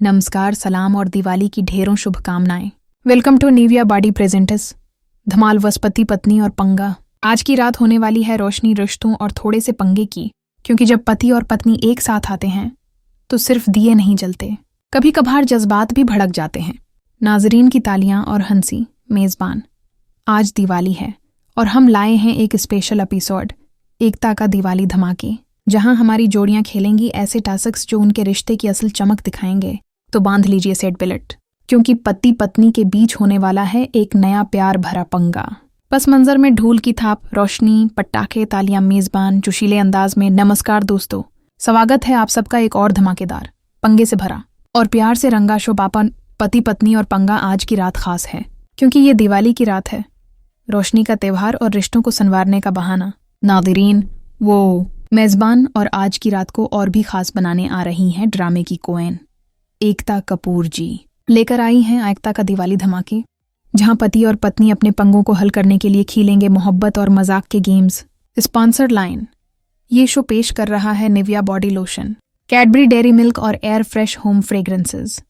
नमस्कार, सलाम और दिवाली की ढेरों शुभकामनाएं। Welcome to Nivea body presenters. धमाल वस पति पत्नी और पंगा। आज की रात होने वाली है रोशनी, रिश्तों और थोड़े से पंगे की, क्योंकि जब पति और पत्नी एक साथ आते हैं तो सिर्फ दिए नहीं जलते, कभी कभार जज्बात भी भड़क जाते हैं। नाजरीन की तालियां और हंसी। मेज़बान, आज दिवाली है और हम लाए हैं एक स्पेशल एपिसोड, एकता का दिवाली धमाके, जहां हमारी जोड़ियां खेलेंगी ऐसे टास्क्स जो उनके रिश्ते की असल चमक दिखाएंगे। तो बांध लीजिए सेट बेल्ट, क्योंकि पति पत्नी के बीच होने वाला है एक नया प्यार भरा पंगा। पस मंजर में ढोल की थाप, रोशनी, पटाखे, तालियां, मेज़बान जोशीले अंदाज में। नमस्कार दोस्तों, स्वागत है आप सबका एक और धमाकेदार, पंगे से भरा और प्यार से रंगा शो पापा पति पत्नी और पंगा। आज की रात खास है क्योंकि ये दिवाली की रात है, रोशनी का त्यौहार और रिश्तों को संवारने का बहाना। नाज़रीन, वो मेज़बान और आज की रात को और भी खास बनाने आ रही हैं ड्रामे की क्वीन एकता कपूर जी। लेकर आई हैं एकता का दिवाली धमाके, जहां पति और पत्नी अपने पंगों को हल करने के लिए खेलेंगे मोहब्बत और मजाक के गेम्स। स्पॉन्सर्ड लाइन, ये शो पेश कर रहा है Nivea body lotion, Cadbury dairy milk और एयर फ्रेश होम फ्रेग्रेंसेस।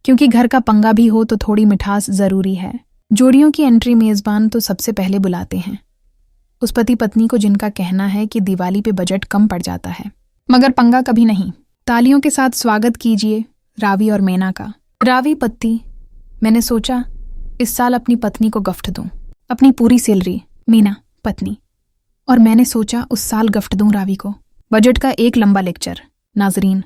क्योंकि घर का पंगा भी हो तो थोड़ी मिठास जरूरी है। जोड़ियों की एंट्री मेज़बान तो सबसे पहले बुलाते हैं उस पति पत्नी को जिनका कहना है कि दिवाली पे बजट कम पड़ जाता है, मगर पंगा कभी नहीं। तालियों के साथ स्वागत कीजिए रावी और मीना का। रावी पति, मैंने सोचा इस साल अपनी पत्नी को गिफ्ट दूं, अपनी पूरी सैलरी। मीना पत्नी, और मैंने सोचा उस साल गिफ्ट दूं रावी को बजट का एक लंबा लेक्चर। नाजरीन,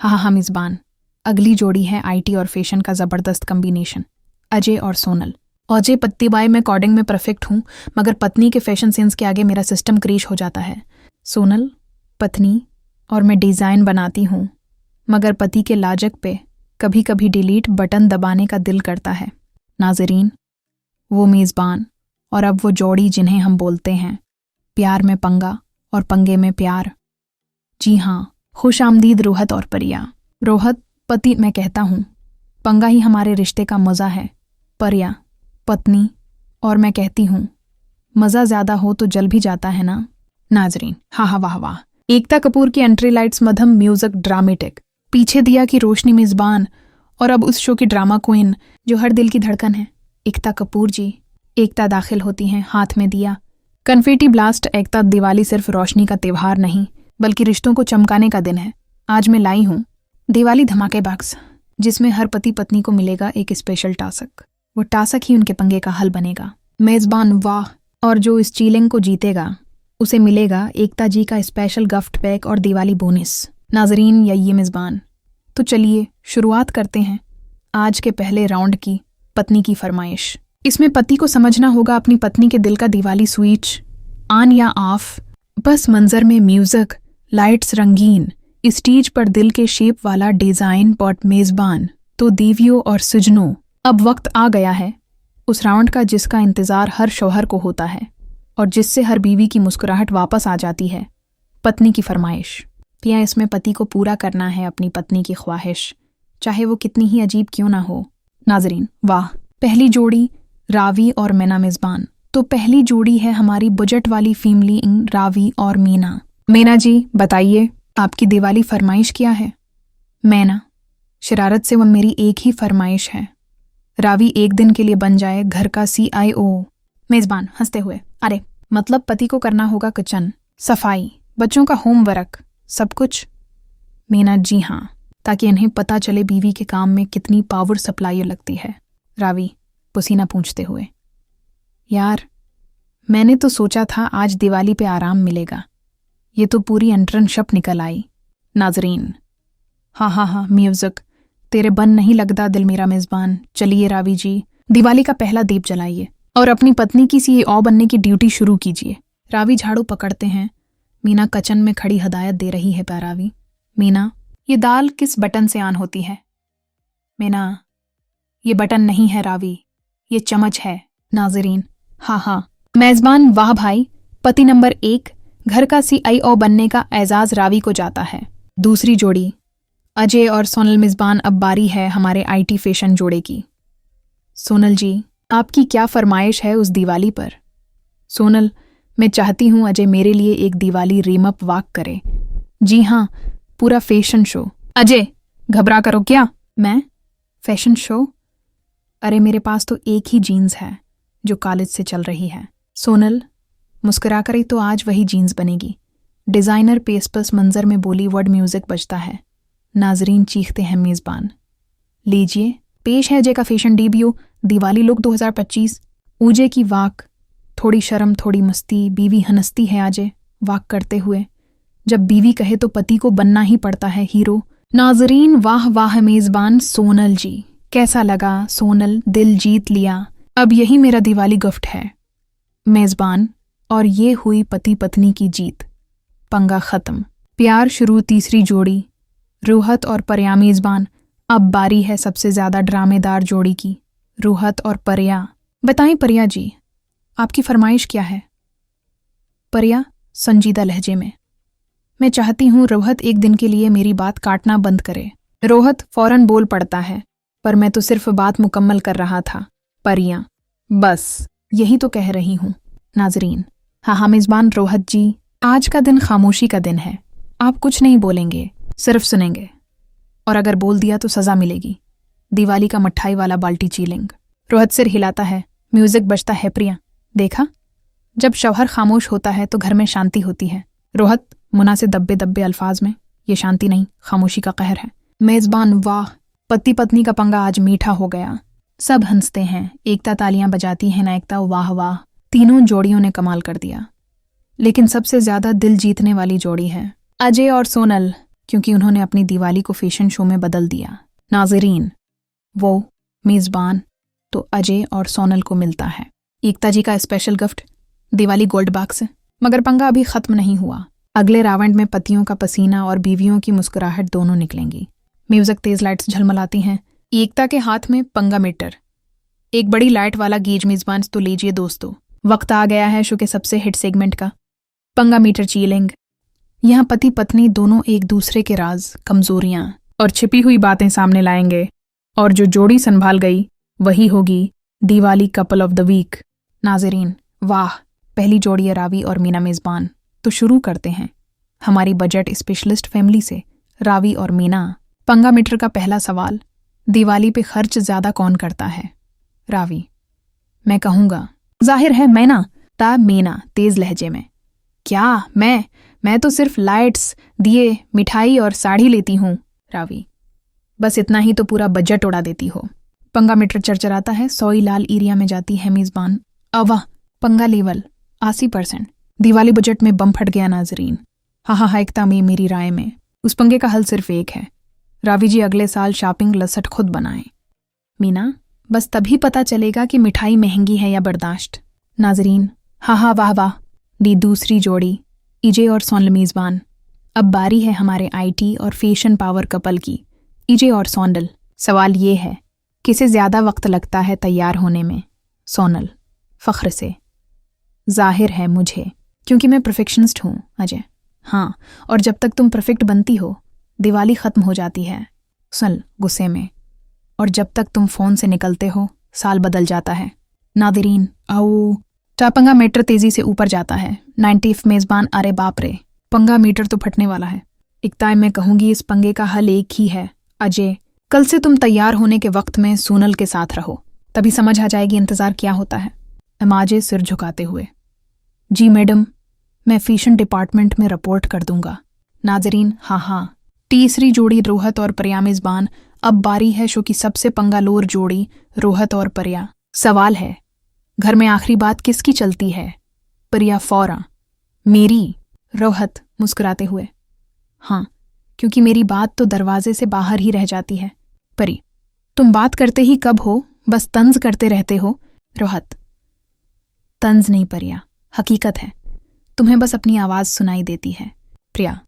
हाँ मेज़बान, अगली जोड़ी है आईटी और फैशन का जबरदस्त कॉम्बिनेशन, अजय और सोनल। अजय पत्ती बाय मैं कोडिंग में परफेक्ट हूँ, मगर पत्नी के फैशन सेंस के आगे मेरा सिस्टम क्रैश हो जाता है। सोनल पत्नी और मैं डिज़ाइन बनाती हूँ, मगर पति के लाजक पे कभी कभी डिलीट बटन दबाने का दिल करता है। नाज़रीन, वो मेज़बान और अब वो जोड़ी जिन्हें हम बोलते हैं प्यार में पंगा और पंगे में प्यार। जी हाँ, खुश आमदीद रोहत और परिया। रोहत पति, मैं कहता हूँ पंगा ही हमारे रिश्ते का मज़ा है। परिया पत्नी, और मैं कहती हूँ मज़ा ज़्यादा हो तो जल भी जाता है ना। नाजरीन, हाँ वाह वाह। एकता कपूर की एंट्री लाइट्स, मध्यम म्यूजिक, ड्रामेटिक, पीछे दिया की रोशनी मेज़बान, और अब उस शो की ड्रामा क्वीन जो हर दिल की धड़कन है, एकता कपूर जी। एकता दाखिल होती हैं, हाथ में दिया, कन्फेटी ब्लास्ट। एकता, दिवाली सिर्फ रोशनी का त्यौहार नहीं बल्कि रिश्तों को चमकाने का दिन है। आज मैं लाई हूँ दिवाली धमाके बॉक्स, जिसमें हर पति पत्नी को मिलेगा एक स्पेशल टास्क। वो टास्क ही उनके पंगे का हल बनेगा। मेज़बान, वाह। और जो इस चीलिंग को जीतेगा उसे मिलेगा एकता जी का स्पेशल गिफ्ट पैक और दिवाली बोनस। नाजरीन, ये मेज़बान, तो चलिए शुरुआत करते हैं आज के पहले राउंड की, पत्नी की फरमाइश। इसमें पति को समझना होगा अपनी पत्नी के दिल का दिवाली स्विच ऑन या ऑफ। बस मंजर में म्यूजिक, लाइट्स रंगीन, स्टेज पर दिल के शेप वाला डिजाइन पॉट। मेज़बान, तो दीवियों और सुजनों, अब वक्त आ गया है उस राउंड का जिसका इंतजार हर शौहर को होता है और जिससे हर बीवी की मुस्कुराहट वापस आ जाती है। पत्नी की फरमाइश। पिया, इसमें पति को पूरा करना है अपनी पत्नी की ख्वाहिश, चाहे वो कितनी ही अजीब क्यों ना हो। नाजरीन, वाह। पहली जोड़ी रावी और मीना। मेज़बान, तो पहली जोड़ी है हमारी बजट वाली फैमिली, रावी और मीना। मीना जी, बताइए आपकी दिवाली फरमाइश क्या है। मीना, शरारत से वो मेरी एक ही फरमाइश है, रावी एक दिन के लिए बन जाए घर का CIO। मेज़बान हंसते हुए, अरे मतलब पति को करना होगा किचन, सफाई, बच्चों का होमवर्क, सब कुछ। मीना, जी हाँ, ताकि इन्हें पता चले बीवी के काम में कितनी पावर सप्लाई लगती है। रावी पसीना पूंछते हुए, यार मैंने तो सोचा था आज दिवाली पे आराम मिलेगा, ये तो पूरी इंटर्नशिप निकल आई। नाजरीन, हाँ म्यूजिक, तेरे बन नहीं लगता दिल मेरा। मेज़बान, चलिए रावी जी, दिवाली का पहला दीप जलाइए और अपनी पत्नी की CEO बनने की ड्यूटी शुरू कीजिए। रावी झाड़ू पकड़ते हैं। मीना किचन में खड़ी हदायत दे रही है रावी। मीना, ये दाल किस बटन से ऑन होती है। मीना, ये बटन नहीं है रावी, ये चम्मच है। नाजरीन, हाँ। मेज़बान, वाह भाई, पति नंबर 1, घर का CIO बनने का एजाज रावी को जाता है। दूसरी जोड़ी अजय और सोनल। मेज़बान, अब बारी है हमारे IT फैशन जोड़े की। सोनल जी, आपकी क्या फरमाइश है उस दिवाली पर। सोनल, मैं चाहती हूँ अजय मेरे लिए एक दिवाली रीमअप वॉक करे। जी हाँ, पूरा फैशन शो। अजय, घबरा करो क्या। मैं? Fashion show? अरे मेरे पास तो एक ही जीन्स है जो कॉलेज से चल रही है। सोनल मुस्कुरा कर ही तो आज वही जीन्स बनेगी। डिज़ाइनर पेस्पस मंजर में बॉलीवुड म्यूजिक बजता है। नाजरीन चीखते हैं मेज़बान। लीजिए पेश है अजय का फैशन डेब्यू दिवाली लुक 2025। ऊजे की वाक, थोड़ी शर्म थोड़ी मस्ती, बीवी हंसती है अजय वाक करते हुए। जब बीवी कहे तो पति को बनना ही पड़ता है हीरो। नाजरीन वाह वाह मेज़बान सोनल जी, कैसा लगा सोनल? दिल जीत लिया। अब यही मेरा दिवाली गिफ्ट है। मेज़बान और ये हुई पति पत्नी की जीत। पंगा खत्म, प्यार शुरू। तीसरी जोड़ी रूहत और पर्या। मेज़बान अब बारी है सबसे ज्यादा ड्रामेदार जोड़ी की, रूहत और पर्या। बताएं पर्या जी, आपकी फरमाइश क्या है? पर्या संजीदा लहजे में, मैं चाहती हूं रोहत एक दिन के लिए मेरी बात काटना बंद करे। रोहत फौरन बोल पड़ता है, पर मैं तो सिर्फ बात मुकम्मल कर रहा था। पर्या बस यही तो कह रही हूं। नाजरीन हाँ मेज़बान रोहत जी, आज का दिन खामोशी का दिन है। आप कुछ नहीं बोलेंगे, सिर्फ सुनेंगे, और अगर बोल दिया तो सजा मिलेगी। दिवाली का मठाई वाला बाल्टी चीलेंग। रोहत सिर हिलाता है, म्यूजिक बजता है। प्रिया देखा, जब शौहर खामोश होता है तो घर में शांति होती है। रोहत मुना से दब्बे दब्बे अल्फाज में, ये शांति नहीं खामोशी का कहर है। मेज़बान वाह, पति पत्नी का पंगा आज मीठा हो गया। सब हंसते हैं, एकता तालियां बजाती है। नायकता वाह वाह, तीनों जोड़ियों ने कमाल कर दिया। लेकिन सबसे ज्यादा दिल जीतने वाली जोड़ी है अजय और सोनल, क्योंकि उन्होंने अपनी दिवाली को फैशन शो में बदल दिया। नाजरीन वो मेज़बान तो अजय और सोनल को मिलता है एकता जी का special gift Diwali gold box. मगर पंगा अभी खत्म नहीं हुआ। अगले राउंड में पतियों का पसीना और बीवियों की मुस्कुराहट दोनों निकलेंगी। म्यूजिक तेज लाइट्स झलमलाती हैं। एकता के हाथ में पंगा मीटर, एक बड़ी लाइट वाला गेज। मेज़बान तो लीजिए दोस्तों, वक्त आ गया है शो के सबसे हिट सेगमेंट का, पंगा मीटर चीलिंग। यहाँ पति पत्नी दोनों एक दूसरे के राज, कमजोरियां और छिपी हुई बातें सामने लाएंगे, और जो जोड़ी संभाल गई वही होगी Diwali couple of the week. नाजरीन वाह, पहली जोड़ी है रावी और मीना। मेज़बान तो शुरू करते हैं हमारी बजट स्पेशलिस्ट फैमिली से, रावी और मीना। पंगा मीटर का पहला सवाल, दिवाली पे खर्च ज्यादा कौन करता है? रावी मैं कहूंगा, जाहिर है मैं ना। ता मीना तेज लहजे में, क्या मैं तो सिर्फ लाइट्स, दिए, मिठाई और साड़ी लेती हूँ। रावी बस इतना ही तो पूरा बजट उड़ा देती हो। पंगा मीटर चरचराता है, सोई लाल एरिया में जाती है। मेज़बान अवाह, पंगा लेवल 80%। दिवाली बजट में बम फट गया। नाजरीन हाँ एकता में मेरी राय में उस पंगे का हल सिर्फ एक है, रावी जी अगले साल शॉपिंग लसट खुद बनाएं। मीना बस तभी पता चलेगा कि मिठाई महंगी है या बर्दाश्त। नाजरीन हाँ वाह वाह। दी दूसरी जोड़ी इजे और सोनल। मेज़बान अब बारी है हमारे आईटी और फैशन पावर कपल की, इजे और सोनल। सवाल ये है, किसे ज्यादा वक्त लगता है तैयार होने में? सोनल फख्र से, जाहिर है मुझे, क्योंकि मैं परफेक्शनिस्ट हूँ। अजय हाँ, और जब तक तुम परफेक्ट बनती हो दिवाली खत्म हो जाती है। सोनल गुस्से में, और जब तक तुम फोन से निकलते हो साल बदल जाता है। नादिरीन आओ, पंगा मीटर तेजी से ऊपर जाता है। 90। मेज़बान अरे बाप रे, पंगा मीटर तो फटने वाला है। एकता मैं कहूंगी इस पंगे का हल एक ही है। अजय कल से तुम तैयार होने के वक्त में सोनल के साथ रहो, तभी समझ आ जाएगी इंतजार क्या होता है। अमाजे सिर झुकाते हुए, जी मैडम, मैं फैशन डिपार्टमेंट में रिपोर्ट कर दूंगा। नाजरीन हाँ। तीसरी जोड़ी रोहत और पर्या। मेज़बान अब बारी है शो की सबसे पंगालोर जोड़ी, रोहत और पर्या। सवाल है, घर में आखिरी बात किसकी चलती है? पर्या फौरा, मेरी। रोहत मुस्कुराते हुए, हाँ, क्योंकि मेरी बात तो दरवाजे से बाहर ही रह जाती है। परी तुम बात करते ही कब हो, बस तंज करते रहते हो। रोहत तंज नहीं पर्या, हकीकत है, तुम्हें बस अपनी आवाज सुनाई देती है। प्रिया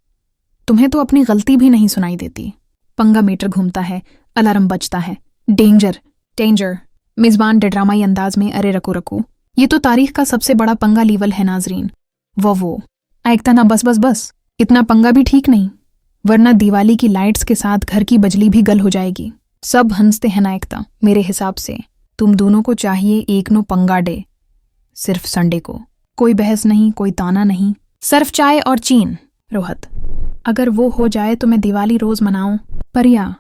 तुम्हें तो अपनी गलती भी नहीं सुनाई देती। पंगा मीटर घूमता है, अलार्म बजता है। Danger danger. मेज़बान ड्रामाई अंदाज में, अरे रको, ये तो तारीख का सबसे बड़ा पंगा लीवल है। नाजरीन वो आयकता ना, बस इतना पंगा भी ठीक नहीं, वरना दिवाली की लाइट्स के साथ घर की बिजली भी गल हो जाएगी। सब हंसते हैं। नायकता मेरे हिसाब से तुम दोनों को चाहिए एक नो पंगा डे, सिर्फ संडे को। कोई बहस नहीं, कोई ताना नहीं, सिर्फ चाय और चीन। रोहत अगर वो हो जाए तो मैं दिवाली रोज मनाऊं। पर्या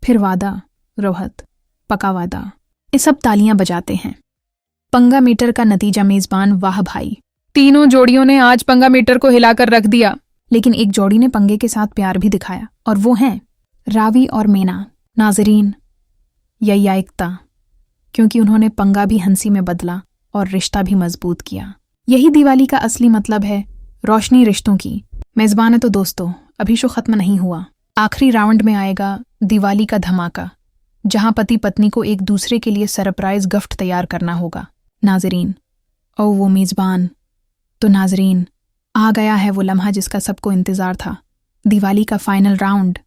फिर वादा, रोहत, पका वादा। ये सब तालियां बजाते हैं। पंगा मीटर का नतीजा मेजबान वाह भाई, तीनों जोड़ियों ने आज पंगा मीटर को हिलाकर रख दिया। लेकिन एक जोड़ी ने पंगे के साथ प्यार भी दिखाया, और वो हैं रावी और मीना। नाजरीन, ययायकता, क्योंकि उन्होंने पंगा भी हंसी में बदला और रिश्ता भी मजबूत किया। यही दिवाली का असली मतलब है, रोशनी रिश्तों की। मेजबान तो दोस्तों, अभी शो खत्म नहीं हुआ। आखिरी राउंड में आएगा दिवाली का धमाका, जहां पति पत्नी को एक दूसरे के लिए सरप्राइज गिफ्ट तैयार करना होगा। नाजरीन, ओ वो मेजबान। तो नाजरीन, आ गया है वो लम्हा जिसका सबको इंतजार था, दिवाली का फाइनल राउंड।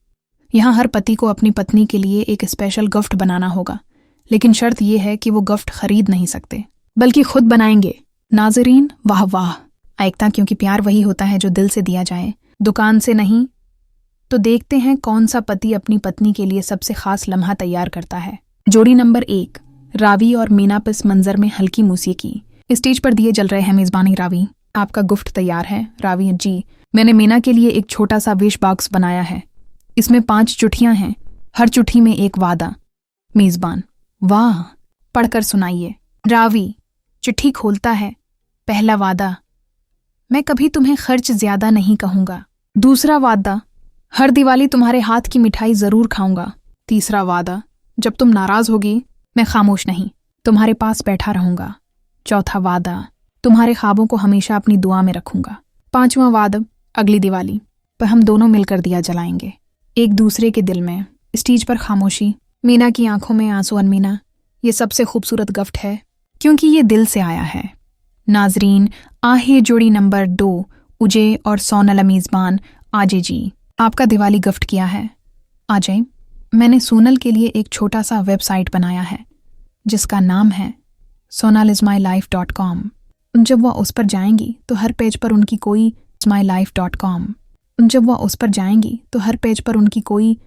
यहाँ हर पति को अपनी पत्नी के लिए एक स्पेशल गिफ्ट बनाना होगा, लेकिन शर्त यह है कि वो गिफ्ट खरीद नहीं सकते, बल्कि खुद बनाएंगे। नाजरीन, वाह वाह। आयकता, क्योंकि प्यार वही होता है जो दिल से दिया जाए, दुकान से नहीं। तो देखते हैं कौन सा पति अपनी पत्नी के लिए सबसे खास लम्हा तैयार करता है। जोड़ी नंबर 1, रावी और मीना। इस मंजर में हल्की मौसीकी। स्टेज पर दिए जल रहे हैं। मेजबानी रावी, आपका गिफ्ट तैयार है। रावी जी, मैंने मीना के लिए एक छोटा सा विश बॉक्स बनाया है। इसमें 5 चिट्ठियां हैं, हर चिट्ठी में एक वादा। मेजबान, वाह, पढ़कर सुनाइए। रावी, चिट्ठी खोलता है। पहला वादा, मैं कभी तुम्हें खर्च ज्यादा नहीं कहूंगा। दूसरा वादा, हर दिवाली तुम्हारे हाथ की मिठाई जरूर खाऊंगा। तीसरा वादा, जब तुम नाराज होगी मैं खामोश नहीं, तुम्हारे पास बैठा रहूंगा। चौथा वादा, तुम्हारे ख्वाबों को हमेशा अपनी दुआ में रखूंगा। 5वां वादा, अगली दिवाली पर हम दोनों मिलकर दिया जलाएंगे, एक दूसरे के दिल में। स्टेज पर खामोशी, मीना की आंखों में आंसू। मीना, ये सबसे खूबसूरत गिफ्ट है क्योंकि ये दिल से आया है। नाजरीन, आहे जोड़ी नंबर 2, उजे और सोनल। मेजबान, आजे जी, आपका दिवाली गिफ्ट किया है। आजे, मैंने सोनल के लिए एक छोटा सा वेबसाइट बनाया है जिसका नाम है sonalismylife.com। जब वह उस पर जाएंगी तो हर पेज पर उनकी कोई mylife.com। जब वह उस पर जाएंगी तो हर पेज पर उनकी कोई